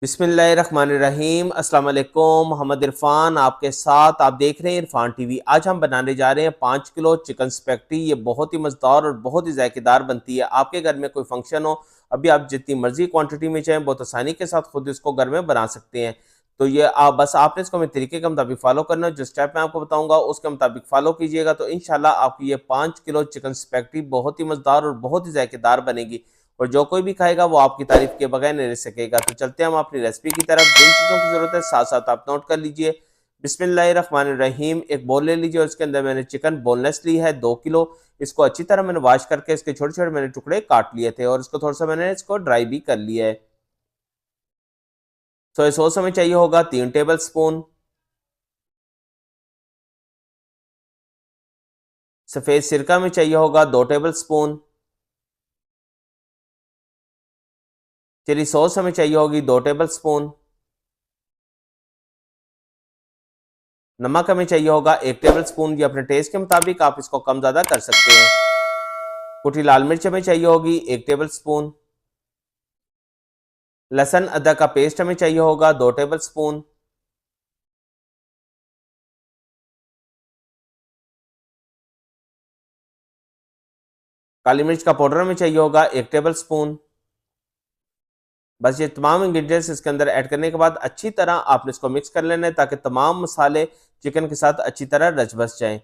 बिस्मिल्लाहिर्रहमानिर्रहीम। अस्सलाम वालेकुम। मोहम्मद इरफान आपके साथ, आप देख रहे हैं इरफान टीवी। आज हम बनाने जा रहे हैं 5 किलो चिकन स्पैगेटी। ये बहुत ही मज़ेदार और बहुत ही जायकेदार बनती है। आपके घर में कोई फंक्शन हो, अभी आप जितनी मर्जी क्वांटिटी में चाहें बहुत आसानी के साथ खुद इसको घर में बना सकते हैं। तो ये आप बस आपने इसको मेरे तरीके के मुताबिक फॉलो करना है। जो स्टेप मैं आपको बताऊंगा उसके मुताबिक फॉलो कीजिएगा तो इंशाल्लाह आपकी ये 5 किलो चिकन स्पैगेटी बहुत ही मज़ेदार और बहुत ही जायकेदार बनेगी और जो कोई भी खाएगा वो आपकी तारीफ के बगैर नहीं रह सकेगा। तो चलते हैं हम अपनी रेसिपी की तरफ। जिन चीज़ों की ज़रूरत है साथ साथ आप नोट कर लीजिए। बिस्मिल्लाहिर्रहमानिर्रहीम। एक बोल ले लीजिए और इसके अंदर मैंने चिकन बोनलेस ली है 2 किलो। इसको अच्छी तरह मैंने वॉश करके इसके छोटे छोटे मैंने टुकड़े काट लिए थे और इसको थोड़ा सा मैंने इसको ड्राई भी कर लिया है। सोया सॉस हमें चाहिए होगा 3 टेबल स्पून। सफ़ेद सिरका में चाहिए होगा 2 टेबल स्पून। चिली सॉस हमें चाहिए होगी 2 टेबल स्पून। नमक हमें चाहिए होगा 1 टेबल स्पून। ये अपने टेस्ट के मुताबिक आप इसको कम ज़्यादा कर सकते हैं। कुटी लाल मिर्च हमें चाहिए होगी 1 टेबल स्पून। लहसुन अदरक का पेस्ट हमें चाहिए होगा 2 टेबल स्पून। काली मिर्च का पाउडर हमें चाहिए होगा 1 टेबल स्पून। बस ये तमाम इंग्रेडिएंट्स इसके अंदर ऐड करने के बाद अच्छी तरह आपने इसको मिक्स कर लेना है ताकि तमाम मसाले चिकन के साथ अच्छी तरह रच बस जाएं।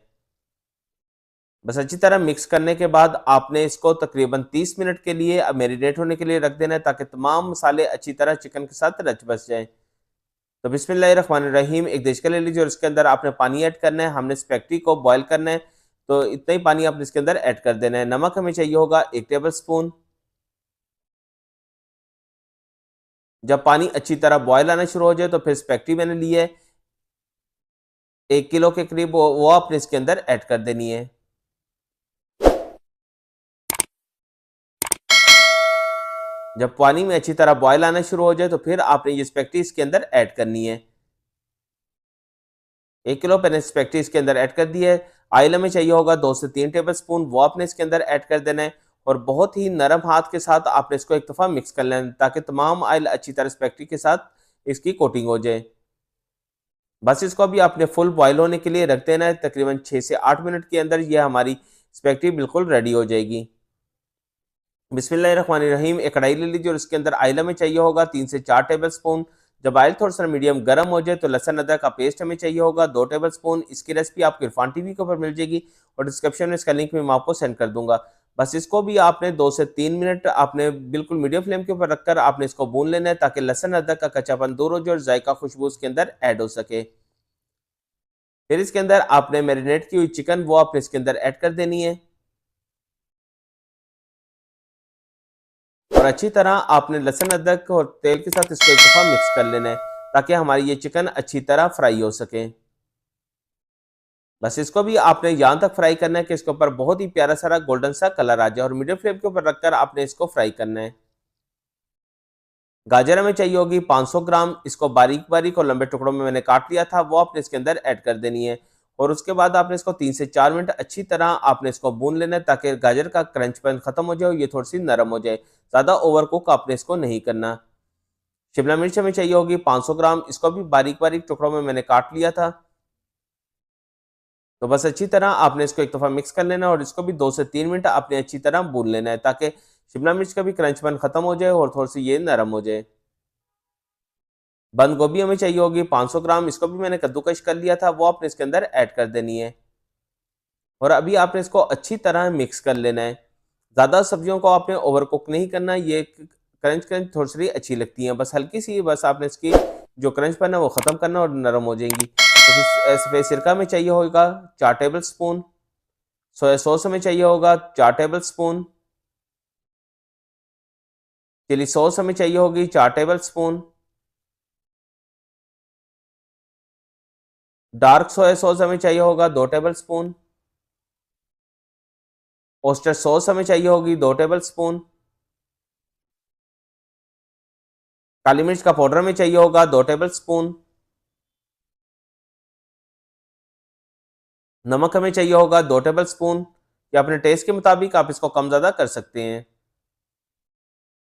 बस अच्छी तरह मिक्स करने के बाद आपने इसको तकरीबन 30 मिनट के लिए मैरिनेट होने के लिए रख देना है ताकि तमाम मसाले अच्छी तरह चिकन के साथ रच बस जाएं। तो बिस्मिल्लाहिर्रहमानिर्रहीम। एक देशका ले लीजिए और इसके अंदर आपने पानी ऐड करना है। हमने स्पैगेटी को बॉयल करना है तो इतना ही पानी आपने इसके अंदर ऐड कर देना है। नमक हमें चाहिए होगा 1 टेबल स्पून। जब पानी अच्छी तरह बॉयल आना शुरू हो जाए तो फिर स्पैगेटी मैंने ली है 1 किलो के करीब, वो आपने इसके अंदर ऐड कर देनी है। जब पानी में अच्छी तरह बॉयल आना शुरू हो जाए तो फिर आपने ये स्पैगेटी इसके अंदर ऐड करनी है। 1 किलो मैंने स्पैगेटी इसके अंदर ऐड कर दी है। ऑयल हमें चाहिए होगा 2 से 3 टेबल स्पून, वो आपने इसके अंदर ऐड कर देना है और बहुत ही नरम हाथ के साथ आपने इसको एक दफ़ा मिक्स कर लेना है ताकि तमाम ऑयल अच्छी तरह स्पैगेटी के साथ इसकी कोटिंग हो जाए। बस इसको अभी आपने फुल बॉयल होने के लिए रख देना है। तकरीबन 6 से 8 मिनट के अंदर ये हमारी स्पैगेटी बिल्कुल रेडी हो जाएगी। बिस्मिल्लाहिर्रहमानिर्रहीम। एक कढ़ाई ले लीजिए और इसके अंदर ऑयल हमें चाहिए होगा 3 से 4 टेबल स्पून। जब ऑयल थोड़ा सा मीडियम गर्म हो जाए तो लहसुन अदरक का पेस्ट हमें चाहिए होगा 2 टेबल स्पून। इसकी रेसिपी आपको इरफान टीवी के ऊपर मिल जाएगी और डिस्क्रिप्शन में इसका लिंक भी मैं आपको सेंड कर दूंगा। बस इसको भी आपने 2 से 3 मिनट आपने बिल्कुल मीडियम फ्लेम के ऊपर रखकर आपने इसको भून लेना है ताकि लहसुन अदरक का कच्चापन दूर हो जाए और जायका खुशबू उसके अंदर ऐड हो सके। फिर इसके अंदर आपने मैरिनेट की हुई चिकन वो आपने इसके अंदर ऐड कर देनी है और अच्छी तरह आपने लहसुन अदरक और तेल के साथ इसको एक दफ़ा मिक्स कर लेना है ताकि हमारी ये चिकन अच्छी तरह फ्राई हो सके। बस इसको भी आपने यहाँ तक फ्राई करना है कि इसके ऊपर बहुत ही प्यारा सारा गोल्डन सा कलर आ जाए और मीडियम फ्लेम के ऊपर रखकर आपने इसको फ्राई करना है। गाजर हमें चाहिए होगी 500 ग्राम। इसको बारीक बारीक और लंबे टुकड़ों में मैंने काट लिया था, वो आपने इसके अंदर ऐड कर देनी है और उसके बाद आपने इसको 3 से 4 मिनट अच्छी तरह आपने इसको भून लेना है ताकि गाजर का क्रंचपन खत्म हो जाए और ये थोड़ी सी नरम हो जाए। ज़्यादा ओवर कुक आपने इसको नहीं करना। शिमला मिर्च हमें चाहिए होगी 500 ग्राम। इसको भी बारीक बारीक टुकड़ों में मैंने काट लिया था। तो बस अच्छी तरह आपने इसको एक दफ़ा मिक्स कर लेना और इसको भी 2 से 3 मिनट आपने अच्छी तरह भून लेना है ताकि शिमला मिर्च का भी क्रंचपन खत्म हो जाए और थोड़ी सी ये नरम हो जाए। बंद गोभी हमें चाहिए होगी 500 ग्राम। इसको भी मैंने कद्दूकश कर लिया था, वो आपने इसके अंदर ऐड कर देनी है और अभी आपने इसको अच्छी तरह मिक्स कर लेना है। ज़्यादा सब्जियों को आपने ओवर कुक नहीं करना, ये क्रंच क्रंच थोड़ी सी अच्छी लगती हैं, बस हल्की सी बस आपने इसकी जो क्रंचपन है वो ख़त्म करना और नरम हो जाएंगी। तो फिर सफ़ेद सिरका में चाहिए होगा 4 टेबल स्पून। सोया सॉस हमें चाहिए होगा 4 टेबल स्पून। चिली सॉस हमें चाहिए होगी 4 table spoon. Dark soya sauce हमें चाहिए होगा 2 टेबल स्पून। ओस्टर सॉस हमें चाहिए होगी 2 टेबल स्पून। काली मिर्च का पाउडर हमें चाहिए होगा 2 टेबल स्पून। नमक हमें चाहिए होगा 2 टेबल स्पून। या अपने टेस्ट के मुताबिक आप इसको कम ज़्यादा कर सकते हैं।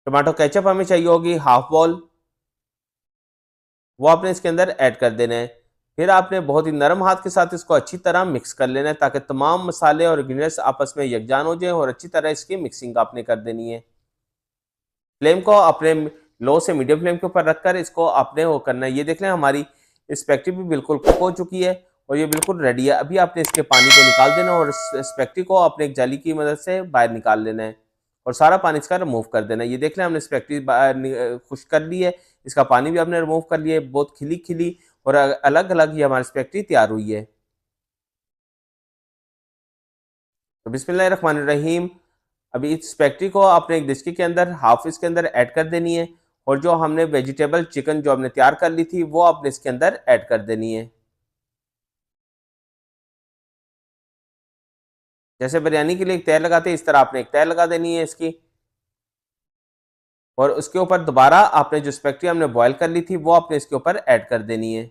टमाटो केचप हमें चाहिए होगी हाफ बॉल। वो आपने इसके अंदर ऐड कर देना है। फिर आपने बहुत ही नरम हाथ के साथ इसको अच्छी तरह मिक्स कर लेना है ताकि तमाम मसाले और इंग्रेडिएंट्स आपस में यकजान हो जाए और अच्छी तरह इसकी मिक्सिंग आपने कर देनी है। फ्लेम को अपने लो से मीडियम फ्लेम के ऊपर रखकर इसको आपने वो करना है। ये देख लें हमारी स्पेगेटी भी बिल्कुल कुक हो चुकी है और ये बिल्कुल रेडी है। अभी आपने इसके पानी को निकाल देना और स्पेगेटी को अपने एक जाली की मदद से बाहर निकाल लेना है और सारा पानी इसका रिमूव कर देना है। ये देख लें हमने स्पेगेटी खुश कर ली है, इसका पानी भी हमने रिमूव कर लिया है। बहुत खिली खिली और अलग अलग ये हमारी स्पेगेटी तैयार हुई है। तो बिस्मिल्लाहिर्रहमानिर्रहीम, अभी इस स्पेगेटी को आपने एक डिस्की के अंदर हाफ इसके अंदर ऐड कर देनी है और जो हमने वेजिटेबल चिकन जो हमने तैयार कर ली थी वो आपने इसके अंदर ऐड कर देनी है। जैसे बिरयानी के लिए एक तय लगाते हैं इस तरह आपने एक तय लगा देनी है इसकी और उसके ऊपर दोबारा आपने जो स्पेगेटी हमने बॉयल कर ली थी वो आपने इसके ऊपर ऐड कर देनी है।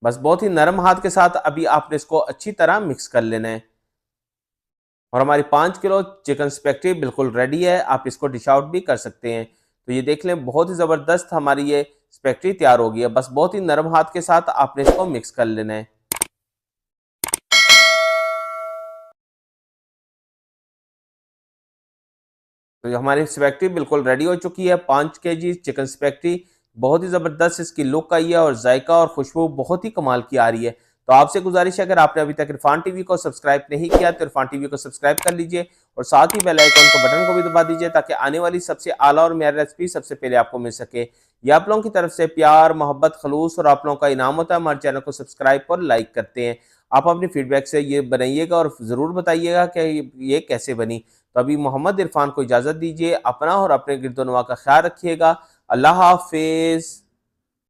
बस बहुत ही नरम हाथ के साथ अभी आपने इसको अच्छी तरह मिक्स कर लेना है और हमारी 5 किलो चिकन स्पेगेटी बिल्कुल रेडी है। आप इसको डिश आउट भी कर सकते हैं। तो ये देख लें बहुत ही ज़बरदस्त हमारी ये स्पेगेटी तैयार हो गई है। बस बहुत ही नरम हाथ के साथ आपने इसको मिक्स कर लेना है। तो हमारी स्पेगेटी बिल्कुल रेडी हो चुकी है। 5 kg चिकन स्पेगेटी, बहुत ही ज़बरदस्त इसकी लुक आई है और जायका और खुशबू बहुत ही कमाल की आ रही है। तो आपसे गुजारिश है अगर आपने अभी तक इरफान टीवी को सब्सक्राइब नहीं किया तो इरफान टीवी को सब्सक्राइब कर लीजिए और साथ ही बेल आइकन को बटन को भी दबा दीजिए ताकि आने वाली सबसे आला और मेरी रेसिपी सबसे पहले आपको मिल सके। ये आप लोगों की तरफ से प्यार, मोहब्बत, खलूस और आप लोगों का इनाम होता है हमारे चैनल को सब्सक्राइब और लाइक करते हैं। आप अपनी फीडबैक से ये बनाइएगा और ज़रूर बताइएगा कि ये कैसे बनी। तो अभी मोहम्मद इरफान को इजाज़त दीजिए। अपना और अपने गिरदोनवा का ख्याल रखिएगा। अल्लाह हाफिज़।